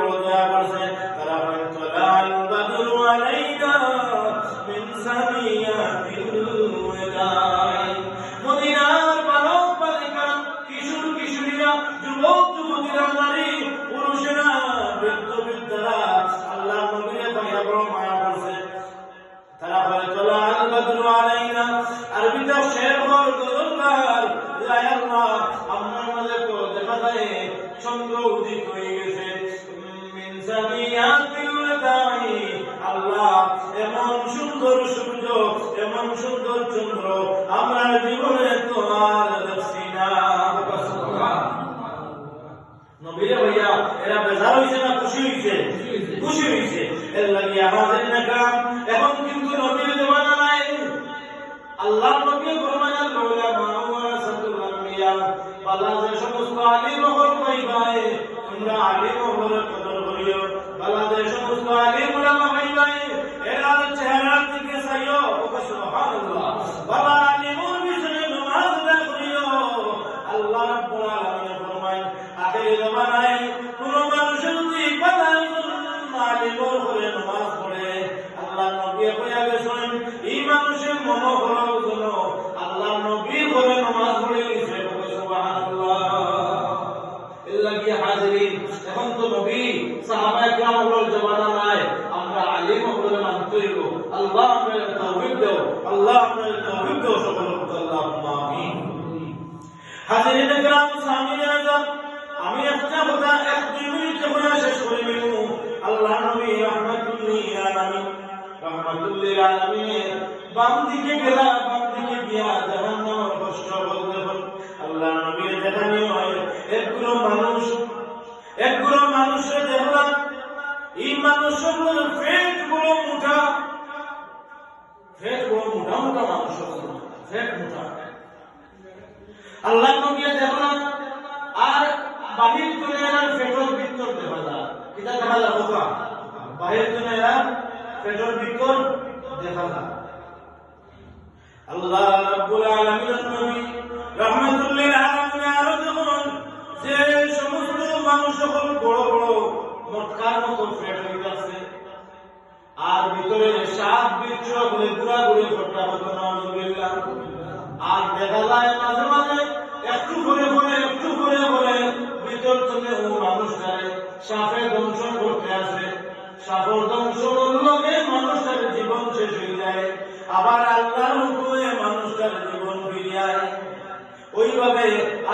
বড় দয়া করছে। তারা বলেন তালাল বাদরু আলাইনা মিন সানিয়াতিল ওয়াদাই। মদিনার বালক বালিকা, কিশোর কিশোরীরা, যুবক যুবতীরা, নারী পুরুষেরা, বৃদ্ধ বৃদ্ধরা আল্লাহ নবীর পাইয়া বড় মায়া করছে। তারা বলে তালাল বাদরু আলাইনা, আরবি তাফসীর গজলকার আয় আল্লাহ আপনার মাঝে তো দেখা যায় চন্দ্র উদিত হয়ে গেছে। মিন সানিয়াতিল ওয়াদাই, আল্লাহ এমন সুন্দর সূর্য, এমন সুন্দর চন্দ্র আমরা জীবনে তো আর দেখছি না। নবীরে ভাইয়া এরা বেজার হইছে না খুশি হইছে? খুশি হইছে। এর লাগি আমাদের নাম এখন কিন্তু নবীর জমানা নাই। আল্লাহ নবী ফরমায়াল উলামা ওয়ারাসাতুল আম্বিয়া, বালা যে সমস্ত আলিম হল পাইবাই তোমরা আলিম হলের কদর করিও। বালা যে সমস্ত আলিম উলামা পাইবাই এর চেহারার দিকে চাইও। সুবহানাল্লাহ। বালা আলিমর পিছনে নামাজ আদায় করিও। আল্লাহ রাব্বুল আলামিন ফরমায় আখির জামানায় কোন মানুষ যদি বালা আলিমর করে নামাজ পড়ে, আল্লাহ নবী কইয়া গেছেন এই মানুষের মনোহর জন্য আল্লাহ নবী করে নামাজ পড়ে গেছে। সুবহানাল্লাহ। ইল্লাহি হাজিরিন, এখন তো নবী সাহাবায়ে কেরামের জামানা নাই, আমরা আলিম হলে মানতে হইব। আল্লাহ আমাদের তৌফিক দাও, আল্লাহ আমাদের তৌফিক দাও। সকল আল্লাহুম্মা আমিন। হাজিরিন کرام সামিনে আযম, আমি একটা কথা 1-2 মিনিট বলে শেষ করে দেব। আল্লাহ নবী রাহমাতুল্লিল আলামিন, রাহমাতুল্লিল আলামিন বাম দিকে গেলা, বাম দিকে গিয়া জাহান্নামের কষ্ট বলতে বল। আল্লাহ নবীর দেখানি হয় একগুলো মানুষের দেখলাম এই মানুষগুলোর পেট বড় মোটা, পেট বড় মোটা মোটা মানুষ, পেট মোটা। আল্লাহ নবী দেখলাম আর বাহির দুনিয়ার পেটের ভিতর দেখা যায়, এটা দেখা যায় বোকা, বাহির দুনিয়ার পেটের ভিতর দেখা যায়। আল্লাহ রাব্বুল আলামিন নবী রাহমাতুল্লিল আলামিন আরো যখন যে সমস্ত মানুষ সকল বড় বড় মটকার মতো পেট হয়ে আছে আর ভিতরে সাত বিচ্ছু করে পুরা করে ফটা হতো নাউযুবিল্লাহ। আর দেখা যায় মাঝে মাঝে একটু করে ভিতর থেকে ও মানুষটারে সাপে দংশন করতে আসে। সাপের দংশনের লগে মানুষটার জীবন শেষ হয়ে যায়, আবার আল্লাহর হুকুমে মানুষটার জীবন ফিরিয়ে আয়। ওইভাবে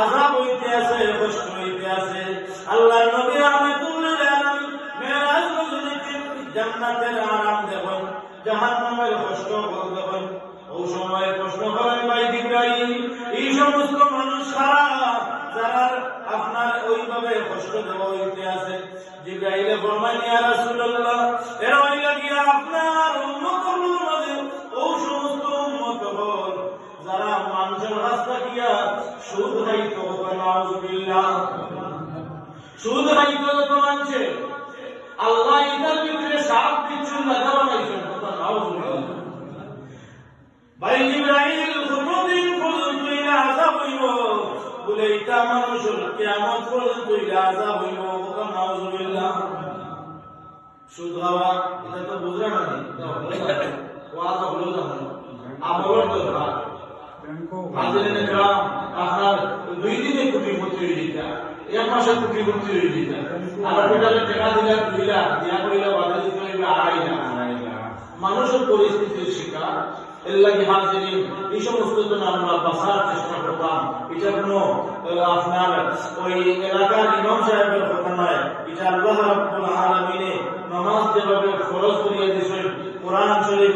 আযাব হইতে আছে, কষ্ট হইতে আছে। আল্লাহ নবী রাহমাতুল্লিল আলামিন মেরাজ নজরীতে জান্নাতের আরাম দেখেন, জাহান্নামের কষ্ট দেখেন। ওই সময় প্রশ্ন করেন ভাই জিবরাইল, এই সমস্ত মানুষ যারা আপনার ওইভাবে কষ্ট দেওয়া হইতে আছে, জিবরাইল ফরমায় ইয়া রাসূলুল্লাহ এরা হইলা গিয়া আপনার উম্মতের মধ্যে ওই সমস্ত উম্মত হল যারা মানুষের রাস্তা গিয়া সুদ খাইতো। নাউযুবিল্লাহ। সুদ খাইতো তো মানছে আল্লাহ এটার ভিতরে সাপ বিচ্ছু লাগা বানাইছেন। নাউযুবিল্লাহ। ভাই জিবরাইল কতদিন পর্যন্ত ইলা আযাব হইব বলে এটা মানুষের কিয়ামত পর্যন্ত ইলা আযাব হইব। নাউযুবিল্লাহ। সুদ খাওয়া এটা তো বুঝা নাই, ওয়াদা হলো না আমলের দরকার। হাজিরিন کرام আপনার 2 দিনে কোটিপতি হয়ে যেটা, 1 মাসে কোটিপতি হয়ে যেটা, আর টোটালে টাকা দিলা 2 লাখ দিয়া কইলা বাদে দিতে হইবে 2.5 লাখ। মানুষের পরিস্থিতির শিকার। এর লাগি হাজিরিন এই সমস্ত জন্য আমরা বাঁচার চেষ্টা করতাম। এটা কোনো আপনার ওই এলাকার ইমাম সাহেবের কথা নয়, এটা আল্লাহ রাব্বুল আলামিনে নামাজ যেভাবে ফরজ করিয়ে দিয়েছেন কোরআন শরীফ